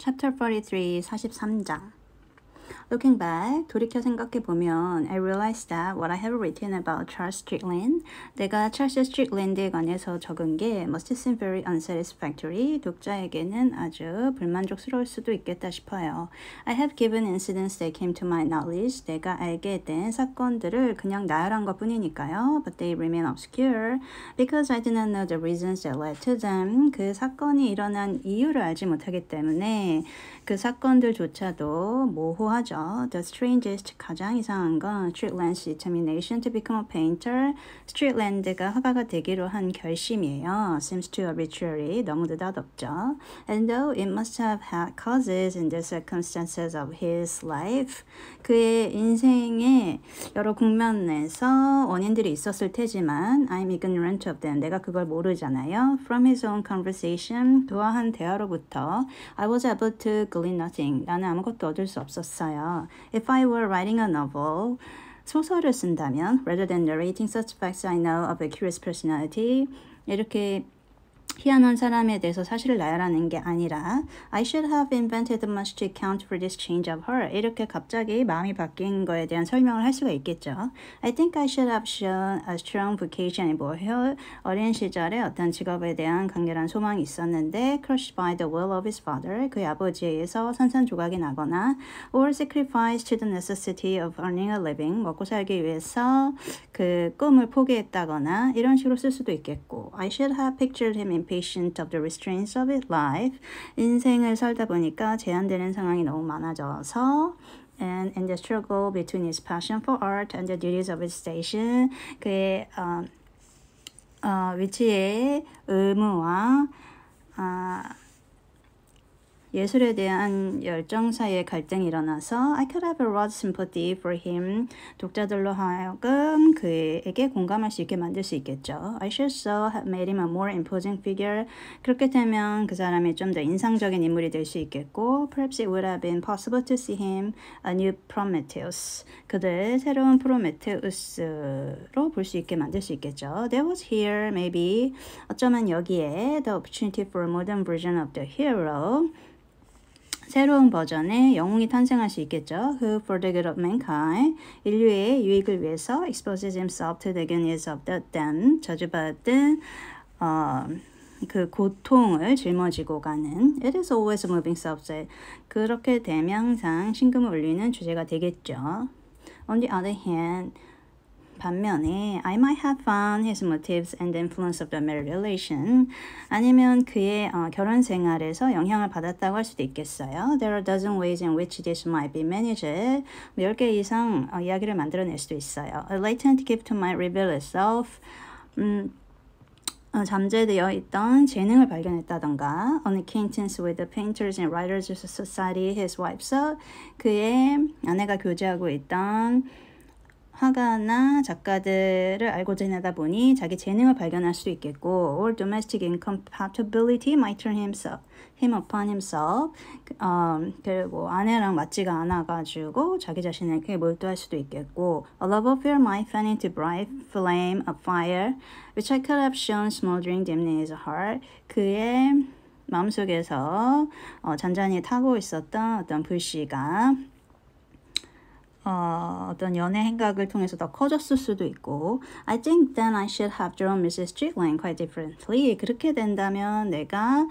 Chapter 43, 43장. Looking back, 돌이켜 생각해보면 I realized that what I have written about Charles Strickland, 내가 찰스 스트릭랜드에 관해서 적은 게 must seem very unsatisfactory, 독자에게는 아주 불만족스러울 수도 있겠다 싶어요. I have given incidents that came to my knowledge, 내가 알게 된 사건들을 그냥 나열한 것뿐이니까요. But they remain obscure because I did not know the reasons that led to them. 그 사건이 일어난 이유를 알지 못하기 때문에 그 사건들조차도 모호하죠. The strangest, 가장 이상한 건 Strickland's determination to become a painter. 스트릭랜드가 화가가 되기로 한 결심이에요. Seems too arbitrary, 너무 느닷없죠. And though it must have had causes in the circumstances of his life, 그의 인생의 여러 국면에서 원인들이 있었을 테지만 I'm ignorant of them. 내가 그걸 모르잖아요. From his own conversation, 그와 한 대화로부터 I was able to glean nothing. 나는 아무것도 얻을 수 없었어요. If I were writing a novel, 소설을 쓴다면 rather than narrating such facts I know of a curious personality, 이렇게 희한한 사람에 대해서 사실을 나열하는 게 아니라 I should have invented much to account for this change of heart. 이렇게 갑자기 마음이 바뀐 거에 대한 설명을 할 수가 있겠죠. I think I should have shown a strong vocation in boyhood. 어린 시절에 어떤 직업에 대한 강렬한 소망이 있었는데 crushed by the will of his father. 그의 아버지에 의해서 산산조각이 나거나 or sacrificed to the necessity of earning a living. 먹고 살기 위해서 그 꿈을 포기했다거나 이런 식으로 쓸 수도 있겠고 I should have pictured him impatient of the restraints of his life. 인생을 살다 보니까 제한되는 상황이 너무 많아져서 and in the struggle between his passion for art and the duties of his station. 그의 위치의 의무와 예술에 대한 열정 사이에 갈등이 일어나서 I could have wrought sympathy for him. 독자들로 하여금 그에게 공감할 수 있게 만들 수 있겠죠. I should so have made him a more imposing figure. 그렇게 되면 그 사람이 좀 더 인상적인 인물이 될 수 있겠고 Perhaps it would have been possible to see him a new Prometheus. 그들 새로운 프로메테우스로 볼 수 있게 만들 수 있겠죠. There was here maybe 어쩌면 여기에 the opportunity for a modern version of the hero. 새로운 버전의 영웅이 탄생할 수 있겠죠. Who for the good of mankind, 인류의 유익을 위해서 exposes himself to the agonies of the damned, 저주받은 그 고통을 짊어지고 가는 It is always a moving subject. 그렇게 되면 항상 심금을 울리는 주제가 되겠죠. On the other hand, 반면에 I might have found his motives and the influence of the marriage relation. 아니면 그의 결혼 생활에서 영향을 받았다고 할 수도 있겠어요. There are a dozen ways in which this might be managed. 10개 이상 이야기를 만들어낼 수도 있어요. A latent gift might reveal itself. 잠재되어 있던 재능을 발견했다던가 An acquaintance with the painters and writers society his wife. So 그의 아내가 교제하고 있던 화가나 작가들을 알고 지내다 보니 자기 재능을 발견할 수도 있겠고 or domestic incompatibility might turn him upon himself. 그리고 아내랑 맞지가 않아가지고 자기 자신에게 몰두할 수도 있겠고 A love affair might fan into bright flame of fire which I could have shown smoldering dimly in his heart. 그의 마음속에서 잔잔히 타고 있었던 어떤 불씨가 어떤 연애 행각을 통해서 더 커졌을 수도 있고 I think then I should have drawn Mrs. Strickland quite differently. 그렇게 된다면 내가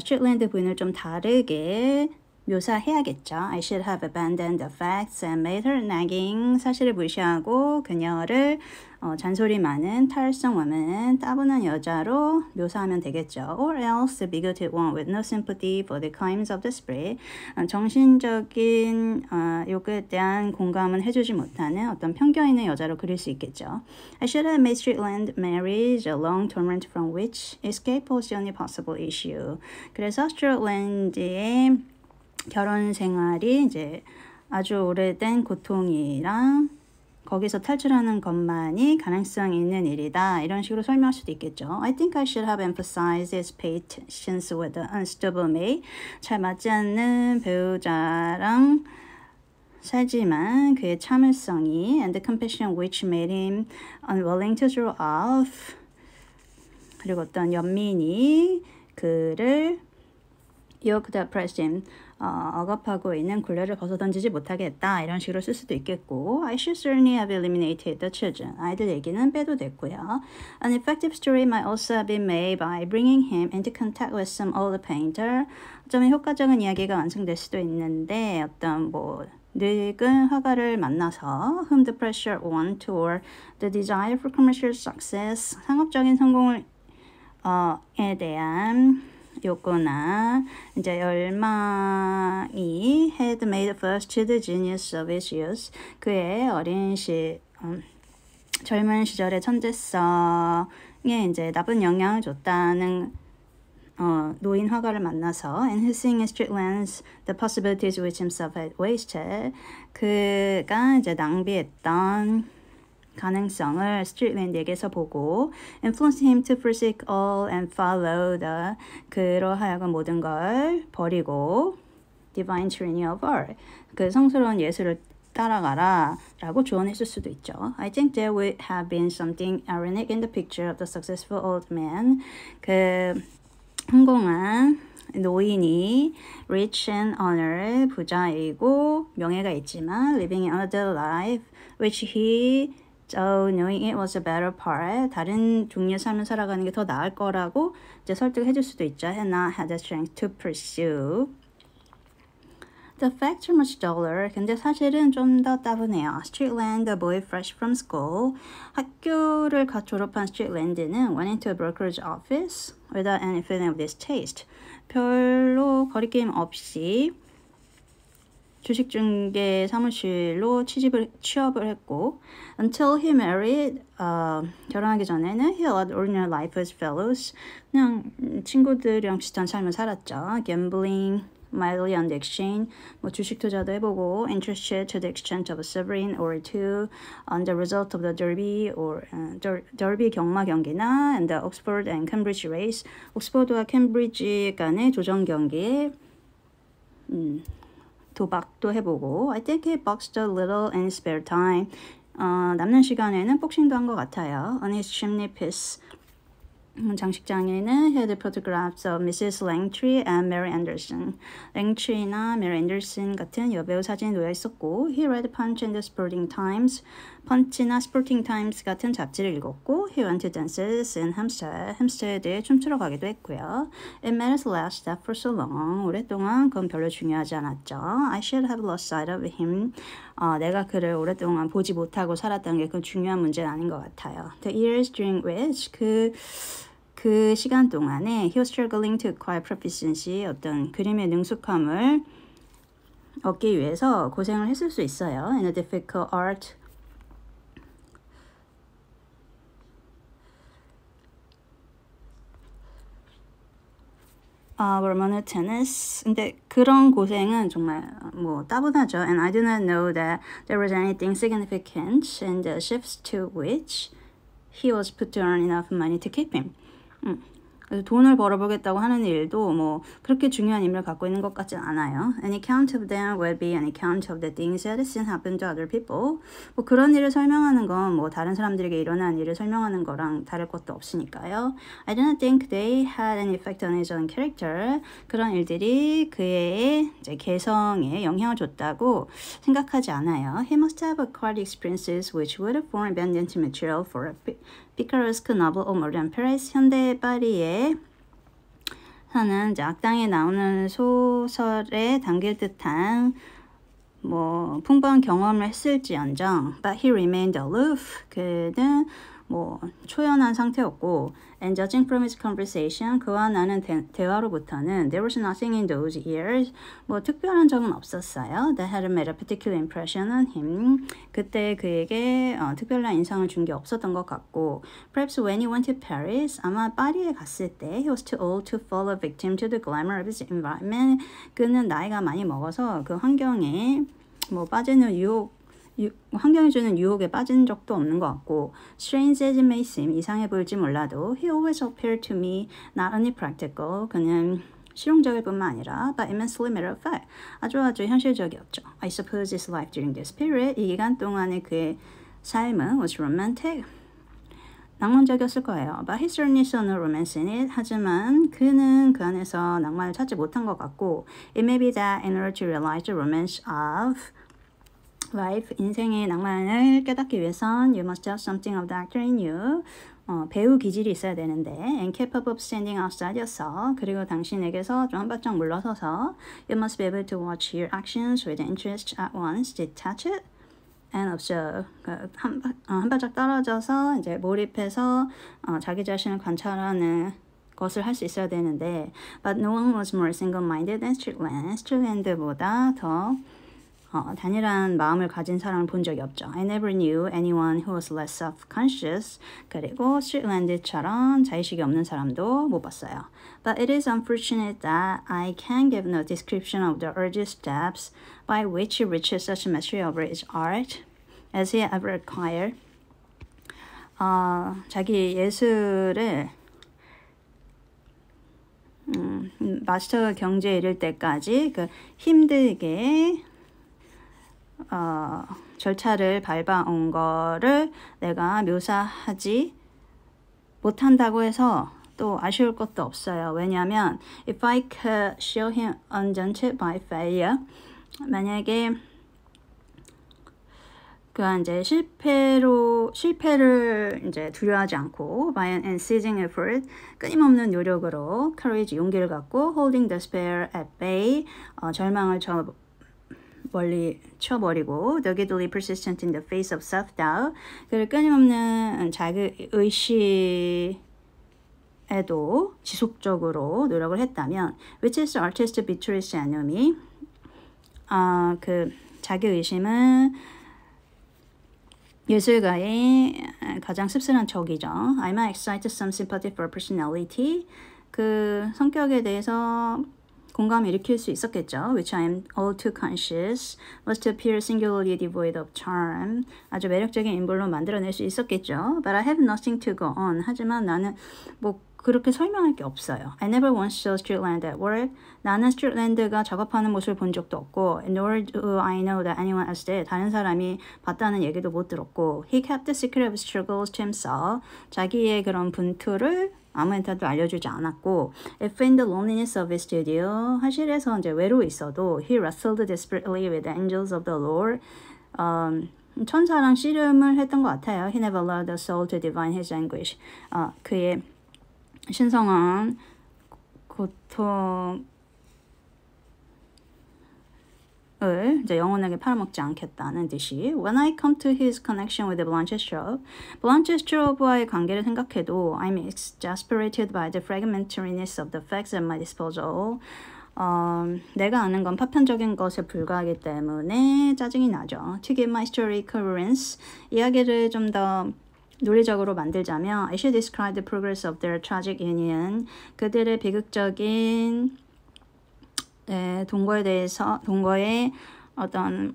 스트릭랜드 부인을 좀 다르게 묘사해야겠죠. I should have abandoned the facts and made her nagging. 사실을 무시하고 그녀를 잔소리 많은 탈성 woman, 따분한 여자로 묘사하면 되겠죠. Or else a bigoted one with no sympathy for the crimes of the spirit. 정신적인 욕구에 대한 공감은 해주지 못하는 어떤 편견 있는 여자로 그릴 수 있겠죠. I should have made Strickland marriage a long torment from which escape was the only possible issue. 그래서 스트릭랜드의 결혼 생활이 이제 아주 오래된 고통이랑 거기서 탈출하는 것만이 가능성 있는 일이다. 이런 식으로 설명할 수도 있겠죠. I think I should have emphasized his patience with the unstable mate. 잘 맞지 않는 배우자랑 살지만 그의 참을성이 and the compassion which made him unwilling to draw off. 그리고 어떤 연민이 그를 yoke that pressed him. 억압하고 있는 굴레를 벗어던지지 못하게 했다. 이런 식으로 쓸 수도 있겠고 I should certainly have eliminated the children. 아이들 얘기는 빼도 됐고요. An effective story might also have been made by bringing him into contact with some older painter. 어쩌면 효과적인 이야기가 완성될 수도 있는데 어떤 뭐 늙은 화가를 만나서 whom the pressure on toward the desire for commercial success. 상업적인 성공을 에 대한 요거나 이제 열망이 had made first to the genius of his youth. 그의 젊은 시절의 천재성에 이제 나쁜 영향을 줬다는 노인 화가를 만나서 and who seeing in street lands the possibilities which himself had wasted. 그가 이제 낭비했던 가능성을 스트리트랜드에게서 보고 influenced him to forsake all and follow the 그러하여금 모든 걸 버리고 divine tyranny of art 그 성스러운 예술을 따라가라 라고 조언했을 수도 있죠. I think there would have been something ironic in the picture of the successful old man 그 성공한 노인이 rich and honor 부자이고 명예가 있지만 living another life which he So knowing it was a better part, 다른 종류의 삶을 살아가는 게 더 나을 거라고 이제 설득해 줄 수도 있죠. And not had the strength to pursue. The facts are much duller. 근데 사실은 좀 더 따분해요. Streetland, a boy fresh from school. 학교를 갓 졸업한 Streetland는 went into a brokerage office without any feeling of distaste. 별로 거리낌 없이 주식중개 사무실로 취업을 했고 until he married 결혼하기 전에는 he led ordinary life as fellows 그냥 친구들이랑 비슷한 삶을 살았죠. gambling, mildly on the exchange 뭐 주식 투자도 해보고 interested to the exchange of a sovereign or two on the result of the Derby or Derby 경마 경기나 and the Oxford and Cambridge race 옥스퍼드와 캠브리지 간의 조정 경기에 도박도 해보고 I think he boxed a little in his spare time. 남는 시간에는 복싱도 한 것 같아요. On his chimney piece 장식장에는 he had photographs of Mrs. Langtry and Mary Anderson. 랭트리나 Mary Anderson 같은 여배우 사진이 놓여 있었고 he read Punch and the Sporting Times. 펀치나 Sporting Times 같은 잡지를 읽었고 he went to dances in Hampstead. 햄스테드에 춤추러 가기도 했고요. It made us last that for so long. 오랫동안 그건 별로 중요하지 않았죠. I should have lost sight of him. 내가 그를 오랫동안 보지 못하고 살았다는 게 그 중요한 문제는 아닌 것 같아요. The years during which 그 시간 동안에 he was struggling to acquire proficiency 어떤 그림의 능숙함을 얻기 위해서 고생을 했을 수 있어요. In a difficult art were monotonous. 근데 그런 고생은 정말 뭐 따분하죠. And I do not know that there was anything significant in the shifts to which he was put to earn enough money to keep him. 그래서 돈을 벌어보겠다고 하는 일도 뭐 그렇게 중요한 의미를 갖고 있는 것 같진 않아요. An account of them will be an account of the things that has happened to other people. 뭐 그런 일을 설명하는 건 뭐 다른 사람들에게 일어난 일을 설명하는 거랑 다를 것도 없으니까요. I don't think they had an effect on his own character. 그런 일들이 그의 이제 개성에 영향을 줬다고 생각하지 않아요. He must have acquired experiences which would have formed abundant material for a picaresque novel or modern Paris. 현대 파리에 사는 이제 악당에 나오는 소설에 담길 듯한 뭐 풍부한 경험을 했을지언정 but he remained aloof. 그는 뭐 초연한 상태였고 and judging from his conversation 그와 나는 대화로부터는 there was nothing in those years 뭐 특별한 점은 없었어요. that had made a particular impression on him. 그때 그에게 특별한 인상을 준 게 없었던 것 같고 perhaps when he went to Paris 아마 파리에 갔을 때 he was too old to fall a victim to the glamour of his environment. 그는 나이가 많이 먹어서 그 환경에 뭐 빠지는 환경이 주는 유혹에 빠진 적도 없는 것 같고 strange as it may seem 이상해 보일지 몰라도 he always appeared to me not only practical 그는 실용적일 뿐만 아니라 but immensely matter of fact 아주 현실적이었죠. I suppose his life during this period 이 기간 동안의 그의 삶은 was romantic 낭만적이었을 거예요. But he certainly saw no romance in it. 하지만 그는 그 안에서 낭만을 찾지 못한 것 같고 It may be that in order to realize the romance of life, 인생의 낭만을 깨닫기 위해선 you must have something of the actor in you. 배우 기질이 있어야 되는데 and capable of standing outside yourself. 그리고 당신에게서 좀 한 발짝 물러서서 you must be able to watch your actions with interest at once, detach it and observe. 한 발짝 떨어져서 이제 몰입해서 자기 자신을 관찰하는 것을 할 수 있어야 되는데 but no one was more single-minded than Strickland. 스트릭랜드보다 더 단일한 마음을 가진 사람을 본 적이 없죠. I never knew anyone who was less self-conscious. 그리고 스트릭랜드처럼 자의식이 없는 사람도 못 봤어요. But it is unfortunate that I can give no description of the early steps by which he reaches such mastery over his art as he ever acquired. 자기 예술을 마스터 경지에 이를 때까지 그 힘들게 절차를 밟아온 거를 내가 묘사하지 못한다고 해서 또 아쉬울 것도 없어요. 왜냐하면 if I could show him undaunted by failure, 만약에 그가 이제 실패를 이제 두려워하지 않고 by an unceasing effort, 끊임없는 노력으로 courage, 용기를 갖고 holding despair at bay, 절망을 멀리 쳐버리고 doggedly persistent in the face of self-doubt, 그를 끊임없는 자기 의시에도 지속적으로 노력을 했다면 which is the artist Beatrice enemy, 그 자기 의심은 예술가의 가장 씁쓸한 적이죠. I might excite some sympathy for personality, 그 성격에 대해서 공감을 일으킬 수 있었겠죠. Which I am all too conscious must appear singularly devoid of charm. 아주 매력적인 인물로 만들어낼 수 있었겠죠. But I have nothing to go on. 하지만 나는 뭐 그렇게 설명할 게 없어요. I never once saw Strickland at work. 나는 스트릭랜드가 작업하는 모습을 본 적도 없고 nor do I know that anyone else did. 다른 사람이 봤다는 얘기도 못 들었고 He kept the secret of struggles to himself. 자기의 그런 분투를 아무한테도 알려주지 않았고 If in the loneliness of his studio, 화실에서 이제 외로워 있어도 He wrestled desperately with the angels of the Lord. 천사랑 씨름을 했던 것 같아요. He never allowed the soul to divine his anguish. 그의 신성한 고통을 이제 영원하게 팔아먹지 않겠다는 듯이 When I come to his connection with the Blanche Strobe, Blanche Strobe와의 관계를 생각해도 I'm exasperated by the fragmentariness of the facts at my disposal. 내가 아는 건 파편적인 것에 불과하기 때문에 짜증이 나죠. To give my story coherence, 이야기를 좀 더 논리적으로 만들자면 I should describe the progress of their tragic union. 그들의 비극적인 동거의 어떤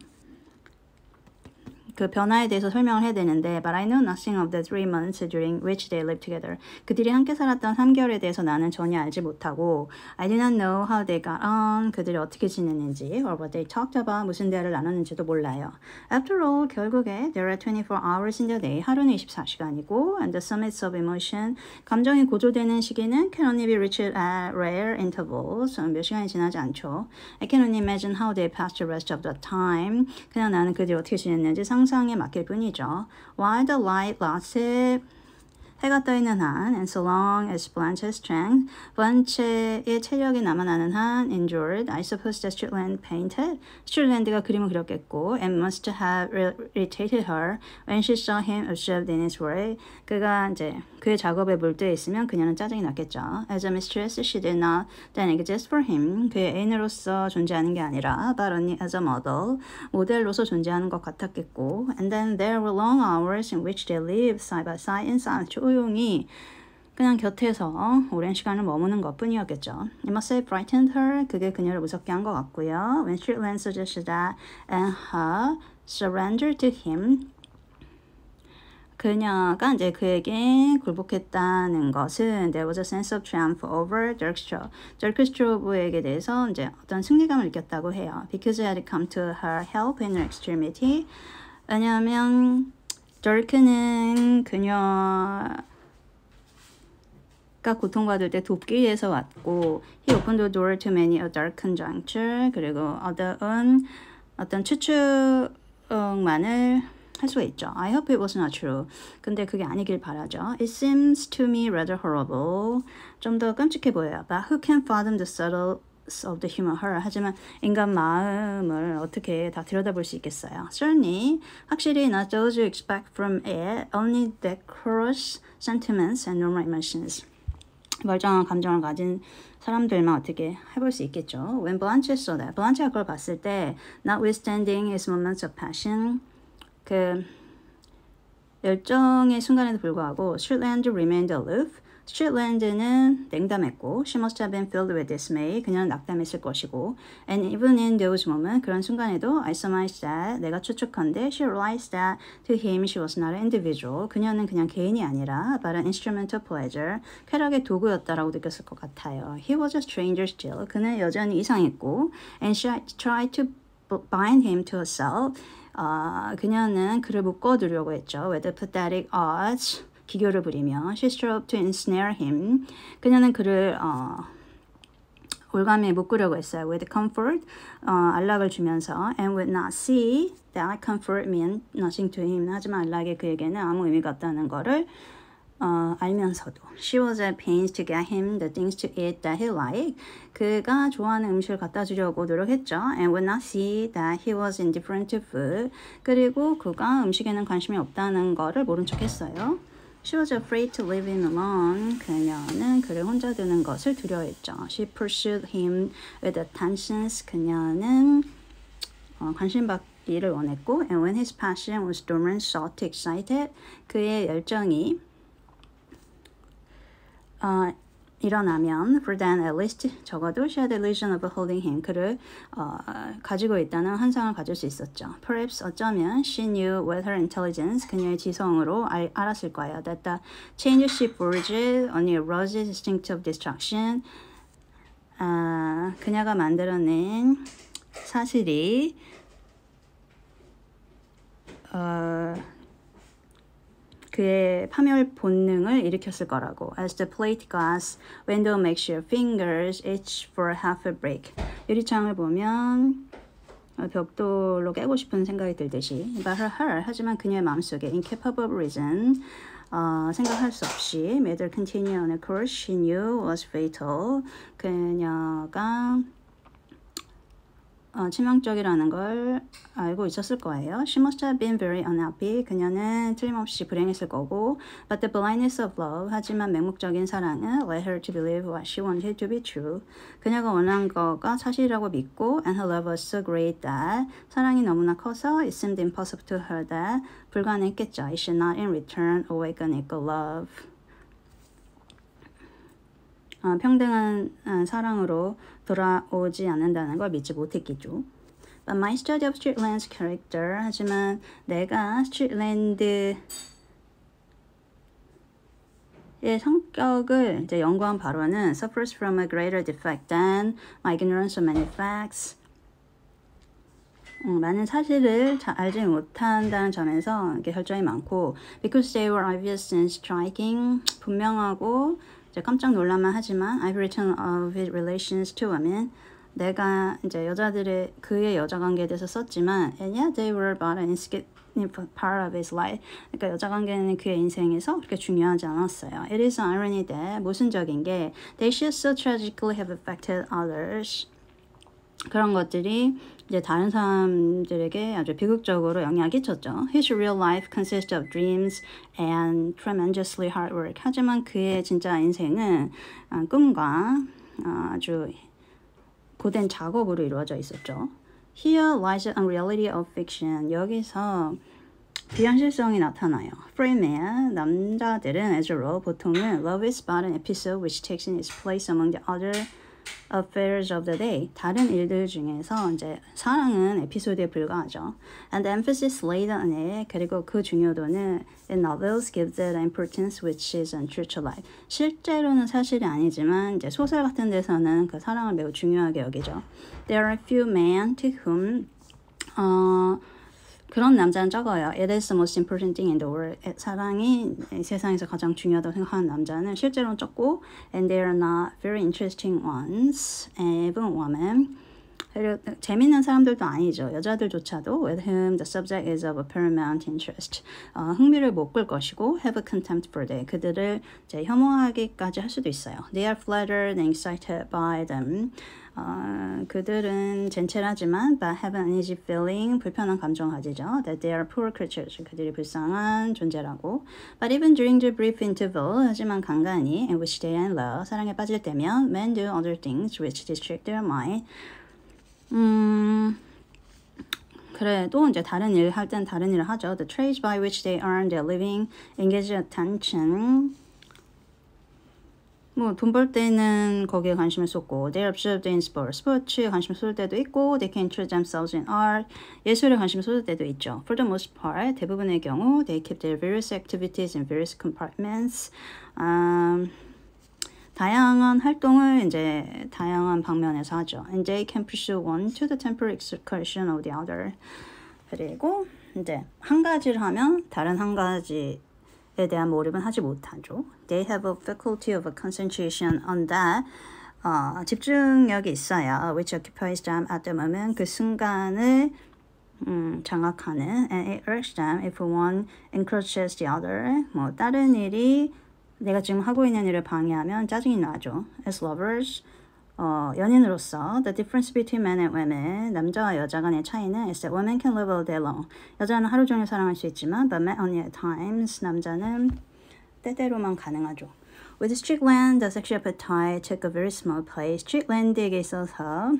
그 변화에 대해서 설명을 해야 되는데 But I know nothing of the 3 months during which they lived together. 그들이 함께 살았던 3개월에 대해서 나는 전혀 알지 못하고 I do not know how they got on. 그들이 어떻게 지냈는지 or what they talked about. 무슨 대화를 나눴는지도 몰라요. After all, 결국에 there are 24 hours in the day. 하루는 24시간이고 and the summits of emotion. 감정이 고조되는 시기는 can only be reached at rare intervals. 몇 시간이 지나지 않죠. I can only imagine how they passed the rest of the time. 그냥 나는 그들이 어떻게 지냈는지 상상에 맡길 뿐이죠. While the light lasted, 해가 떠있는 한, and so long as Blanche's strength, 블란체의 체력이 남아나는 한, endured, I suppose that Strickland painted. 스트릭랜드가 그림을 그렸겠고, and must have irritated her when she saw him absorbed in his work. 그가 이제 그의 작업에 몰두해 있으면 그녀는 짜증이 났겠죠. As a mistress, she did not then exist for him. 그의 애인으로서 존재하는 게 아니라, but only as a model, 모델로서 존재하는 것 같았겠고, and then there were long hours in which they lived side by side in silence. 조용히 그냥 곁에서 오랜 시간을 머무는 것뿐이었겠죠. It must have frightened her. 그게 그녀를 무섭게 한 것 같고요. When Strickland suggested that and her surrender to him, 그녀가 이제 그에게 굴복했다는 것은 there was a sense of triumph over Dirk Strobe. Dirk Strobe에게 대해서 이제 어떤 승리감을 느꼈다고 해요. Because he had come to her help in her extremity. 왜냐하면 Dirk는 그녀 내가 고통받을 때 돕기 위해서 왔고 he opened the door to many a dark conjuncture 그리고 어떤 추측만을 할 수가 있죠. I hope it was not true. 근데 그게 아니길 바라죠. It seems to me rather horrible. 좀 더 끔찍해 보여요. But who can fathom the subtle of the human heart. 하지만 인간 마음을 어떻게 다 들여다볼 수 있겠어요. Certainly, 확실히 not those who expect from it only decorous sentiments and normal emotions. 멀쩡한 감정을 가진 사람들만 어떻게 해볼 수 있겠죠. When Blanche saw that, Blanche가 그걸 봤을 때 notwithstanding his moments of passion, 그 열정의 순간에도 불구하고 Strickland remained aloof. Strickland는 냉담했고 She must have been filled with dismay. 그녀는 낙담했을 것이고 And even in those moments, 그런 순간에도 I surmised that, 내가 추측한데 She realized that to him she was not an individual. 그녀는 그냥 개인이 아니라 but an instrument of pleasure. 쾌락의 도구였다라고 느꼈을 것 같아요. He was a stranger still. 그는 여전히 이상했고 And she tried to bind him to herself. 그녀는 그를 묶어두려고 했죠. With the pathetic odds. 기교를 부리며 She strove to ensnare him. 그녀는 그를 올가미에 묶으려고 했어요. With comfort, 안락을 주면서 And would not see that comfort meant nothing to him. 하지만 안락이 그에게는 아무 의미가 없다는 거를 알면서도 She was at pains to get him the things to eat that he liked. 그가 좋아하는 음식을 갖다 주려고 노력했죠. And would not see that he was indifferent to food. 그리고 그가 음식에는 관심이 없다는 거를 모른 척했어요. She was afraid to leave him alone. 그녀는 그를 혼자 두는 것을 두려워했죠. She pursued him with attentions. 그녀는 관심 받기를 원했고 And when his passion was dormant, sought to excite it. 그의 열정이 일어나면 for then at least 적어도 she had the illusion of holding him. 그를 가지고 있다는 환상을 가질 수 있었죠. Perhaps 어쩌면 she knew with her intelligence 그녀의 지성으로 알았을 거예요. That the change she forged only arouses instinctive destruction. 그녀가 만들어낸 사실이 그의 파멸 본능을 일으켰을 거라고. As the plate glass window makes your fingers itch for half a break. 유리창을 보면 벽돌로 깨고 싶은 생각이 들듯이. But her, 하지만 그녀의 마음속에 incapable of reason, 생각할 수 없이 made her continue on a course she knew was fatal. 그녀가 치명적이라는 걸 알고 있었을 거예요. She must have been very unhappy. 그녀는 틀림없이 불행했을 거고. But the blindness of love. 하지만 맹목적인 사랑은 led her to believe what she wanted to be true. 그녀가 원한 거가 사실이라고 믿고 and her love was so great that 사랑이 너무나 커서 it seemed impossible to her that 불가능했겠죠. It should not in return awaken equal love. 평등한 사랑으로 돌아오지 않는다는 걸 믿지 못했겠죠. But my study of Strickland's character. 하지만 내가 스트릭랜드의 성격을 이제 연구한 바로는 suffers from a greater defect than my ignorance of many facts. 많은 사실을 잘 알지 못한다는 점에서 이게 결점이 많고 because they were obvious and striking. 분명하고 깜짝 놀랄만 하지만 I've written of his relations to women. 내가 이제 그의 여자 관계에 대해서 썼지만 and yet they were but an insignificant part of his life. 그러니까 여자 관계는 그의 인생에서 그렇게 중요하지 않았어요. It is an irony that 모순적인 게 they should so tragically have affected others. 그런 것들이 이제 다른 사람들에게 아주 비극적으로 영향을 끼쳤죠. His real life consists of dreams and tremendously hard work. 하지만 그의 진짜 인생은 꿈과 아주 고된 작업으로 이루어져 있었죠. Here lies the unreality of fiction. 여기서 비현실성이 나타나요. For men, 남자들은 as a rule 보통은 love is but an episode which takes in its place among the other affairs of the day. 다른 일들 중에서 이제 사랑은 에피소드에 불과하죠. And the emphasis laid on it. 그리고 그 중요도는 in novels gives it importance which is untrue to life. 실제로는 사실이 아니지만 이제 소설 같은 데서는 그 사랑을 매우 중요하게 여기죠. There are few men to whom 그런 남자는 적어요. It is the most important thing in the world. 사랑이 세상에서 가장 중요하다고 생각하는 남자는 실제로는 적고 and they are not very interesting ones. Even women. 그리고 재밌는 사람들도 아니죠. 여자들조차도 with whom the subject is of a paramount interest. 흥미를 못 끌 것이고 have a contempt for them. 그들을 이제 혐오하기까지 할 수도 있어요. They are flattered and excited by them. 그들은 젠틀하지만 but have an uneasy feeling, 불편한 감정을 가지죠. That they are poor creatures. 그들이 불쌍한 존재라고. But even during the brief interval, 하지만 간간히 in which they are in love, 사랑에 빠질 때면 men do other things which distract their mind. 그래도 이제 다른 일 할 땐 다른 일을 하죠. The trades by which they earn their living engage attention. 뭐 돈 벌 때는 거기에 관심을 쏟고 they are absorbed in sports. 스포츠에 관심을 쏟을 때도 있고 they can interest themselves in art. 예술에 관심을 쏟을 때도 있죠. For the most part, 대부분의 경우 they keep their various activities in various compartments. 다양한 활동을 이제 다양한 방면에서 하죠. And they can pursue one to the temporary excursion of the other. 그리고 이제 한 가지를 하면 다른 한 가지에 대한 몰입은 하지 못하죠. They have a faculty of concentration on that. 집중력이 있어요. Which occupies them at the moment. 그 순간을 장악하는. And it irks them if one encroaches the other. 뭐 다른 일이 내가 지금 하고 있는 일을 방해하면 짜증이 나죠. As lovers, 연인으로서 the difference between men and women, 남자와 여자 간의 차이는 is that women can live all day long. 여자는 하루 종일 사랑할 수 있지만 but men only at times, 남자는 때때로만 가능하죠. With Strickland, the sexual appetite took a very small place. Strickland에게 있어서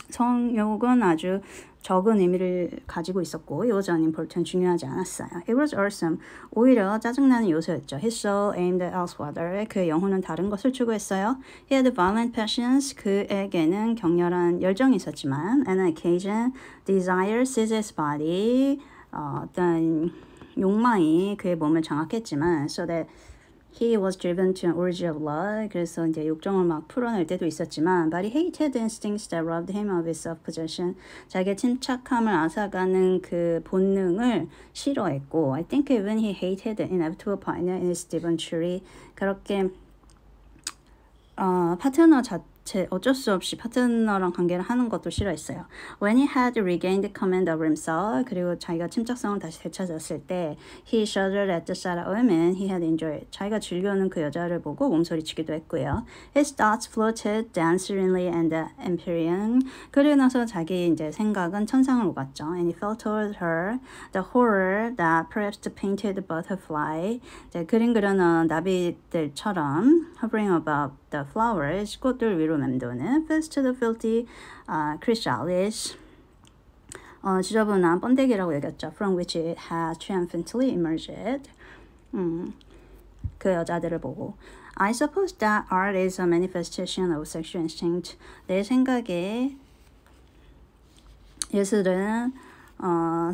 성욕은 아주 적은 의미를 가지고 있었고 it was unimportant, 중요하지 않았어요. It was awesome, 오히려 짜증나는 요소였죠. His soul aimed elsewhere, 그의 영혼은 다른 것을 추구했어요. He had violent passions, 그에게는 격렬한 열정이 있었지만 on occasion, desire seized his body, 어떤 욕망이 그의 몸을 장악했지만 so that he was driven to an orgy of love. 그래서 이제 욕정을 막 풀어낼 때도 있었지만 but he hated the instincts that robbed him of his self-possession. 자기의 침착함을 앗아가는 그 본능을 싫어했고 I think even he hated the inevitable partner in his debauchery. 그렇게 파트너 어쩔 수 없이 파트너랑 관계를 하는 것도 싫어했어요. When he had regained command over himself, 그리고 자기가 침착성을 다시 되찾았을 때 he shuddered at the sight of women he had enjoyed. 자기가 즐겨오는 그 여자를 보고 몸소리치기도 했고요. His thoughts floated down serenely and the empyrean. 그리고 나서 자기 이제 생각은 천상을 오갔죠. And he felt toward her the horror that perhaps the painted butterfly. 이제 그림 그려놓은 나비들처럼 hovering above the flowers, 꽃들 위로 맴도는 first to the filthy chrysalis, 지저분한 번데기라고 여겼죠. From which it has triumphantly emerged. 그 여자들을 보고 I suppose that art is a manifestation of sexual instinct. 내 생각에 예술은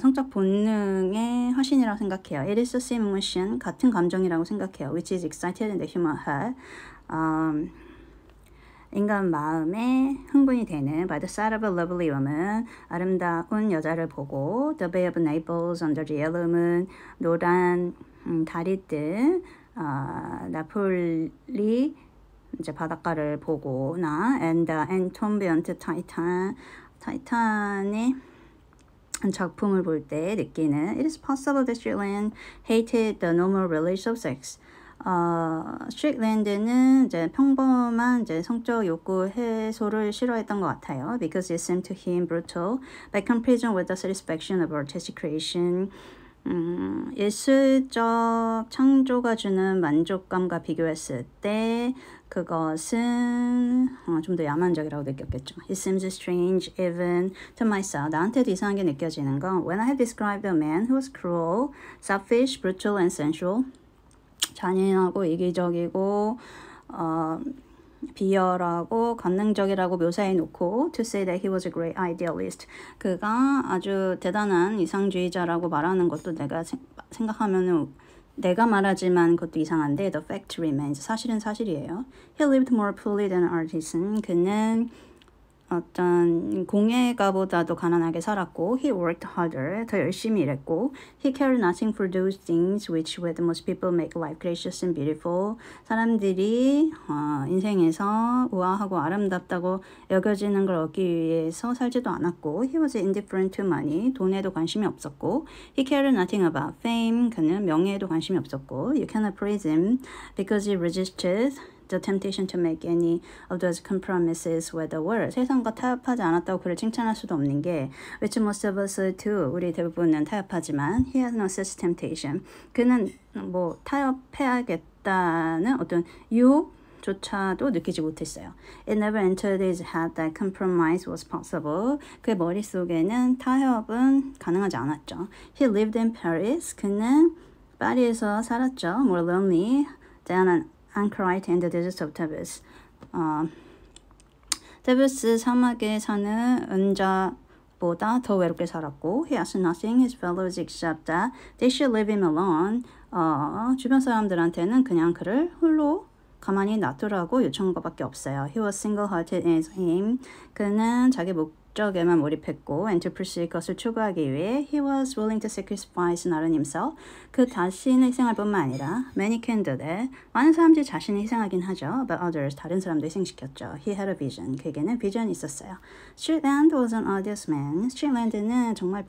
성적 본능의 화신이라고 생각해요. It is the same emotion, 같은 감정이라고 생각해요. Which is excited in the human heart. 인간 마음에 흥분이 되는 by the sight of a lovely woman, 아름다운 여자를 보고 the bay of Naples under the yellow moon, 노란 달이 뜬 나폴리 이제 바닷가를 보고나 and the entombment 타이탄의 작품을 볼 때 느끼는 It is possible that Strickland hated the normal relations of sex. 스트릭랜드는 이제 평범한 이제 성적 욕구 해소를 싫어했던 것 같아요. Because it seemed to him brutal by comparison with the satisfaction of artistic creation. 예술적 창조가 주는 만족감과 비교했을 때 그것은 좀 더 야만적이라고 느꼈겠죠. It seems strange even to myself. 나한테도 이상하게 느껴지는 건 When I have described a man who was cruel, selfish, brutal and sensual. 잔인하고 이기적이고 비열하고 관능적이라고 묘사해 놓고 to say that he was a great idealist. 그가 아주 대단한 이상주의자라고 말하는 것도 내가 생각하면은 내가 말하지만 그것도 이상한데 the fact remains. 사실은 사실이에요. He lived more poorly than an artisan. 그는 어떤 공예가보다도 가난하게 살았고 he worked harder, 더 열심히 일했고 he cared nothing for those things which with most people make life gracious and beautiful. 사람들이 인생에서 우아하고 아름답다고 여겨지는 걸 얻기 위해서 살지도 않았고 he was indifferent to money, 돈에도 관심이 없었고 he cared nothing about fame, 그는 명예에도 관심이 없었고 you cannot praise him because he resisted the temptation to make any of those compromises with the world. 세상과 타협하지 않았다고 그를 칭찬할 수도 없는 게 which most of us do. 우리 대부분은 타협하지만 he has no such temptation. 그는 뭐 타협해야겠다는 어떤 유혹조차도 느끼지 못했어요. It never entered his head that compromise was possible. 그의 머릿속에는 타협은 가능하지 않았죠. He lived in Paris. 그는 파리에서 살았죠. More lonely than an anchorite in the deserts of Thebes. 테베스 사막에 사는 은자보다 더 외롭게 살았고 he asked nothing his fellows except that they should leave him alone. 주변 사람들한테는 그냥 그를 홀로 가만히 놔두라고 요청한 것밖에 없어요. He was single-hearted in his aim. 그는 자기 목적에만 몰입했고 and to pursue 것을 추구하기 위해 he was willing to sacrifice not only himself. 그 자신을 희생할 뿐만 아니라 many can do that. 많은 사람들이 자신을 희생하긴 하죠. But others, 다른 사람도 희생시켰죠. He had a vision. 그에게는 비전이 있었어요. Strickland was an odious man. Strickland는 정말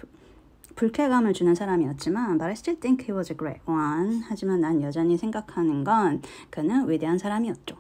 불쾌감을 주는 사람이었지만 but I still think he was a great one. 하지만 난 여전히 생각하는 건 그는 위대한 사람이었죠.